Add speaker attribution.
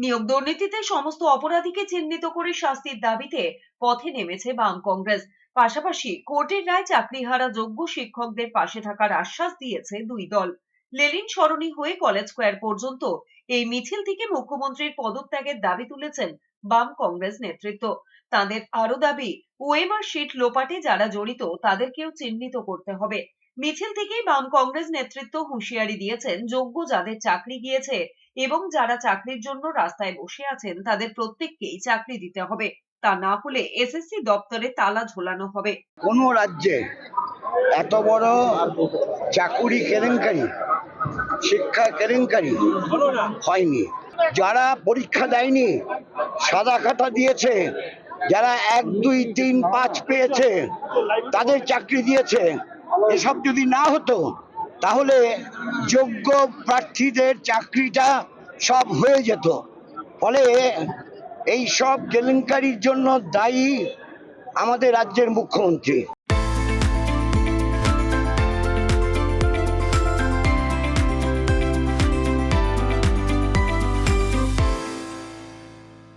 Speaker 1: নিয়োগ দুর্নীতিতে সমস্ত অপরাধীকে চিহ্নিত করে শাস্তির দাবিতে পথে নেমেছে বাম কংগ্রেস। পাশাপাশি কোর্টের রায় চাকরিহারা যোগ্য শিক্ষকদের পাশে থাকার আশ্বাস দিয়েছে দুই দল। লেনিন সরণি হয়ে কলেজ স্কোয়ার পর্যন্ত এই মিছিল থেকে মুখ্যমন্ত্রীর পদত্যাগের দাবি তুলেছেন বাম কংগ্রেস নেতৃত্ব। তাদের আরো দাবি, ওএমআর শিট লোপাটে যারা জড়িত তাদেরকেও চিহ্নিত করতে হবে। মিছিল থেকেই বাম কংগ্রেস নেতৃত্ব হুঁশিয়ারি দিয়েছেন, যোগ্য যাদের চাকরি গিয়েছে এবং যারা চাকরির জন্য রাস্তায় বসে আছেন তাদের প্রত্যেককেই চাকরি দিতে হবে। তা না হলে এসএসসি দপ্তরে তালা ঝোলানো হবে।
Speaker 2: কোন রাজ্যে এত বড় চাকুরি কেলেঙ্কারি, শিক্ষা কেলেঙ্কারি হয়নি। যারা পরীক্ষা দেয়নি, সাদা খাতা দিয়েছে, যারা 1, 2, 3, 5 পেয়েছে তাদের চাকরি দিয়েছে। এসব যদি না হতো তাহলে যোগ্য প্রার্থীদের চাকরিটা সব হয়ে যেত। ফলে এই সব কেলেঙ্কারির জন্য দায়ী আমাদের রাজ্যের মুখ্যমন্ত্রী।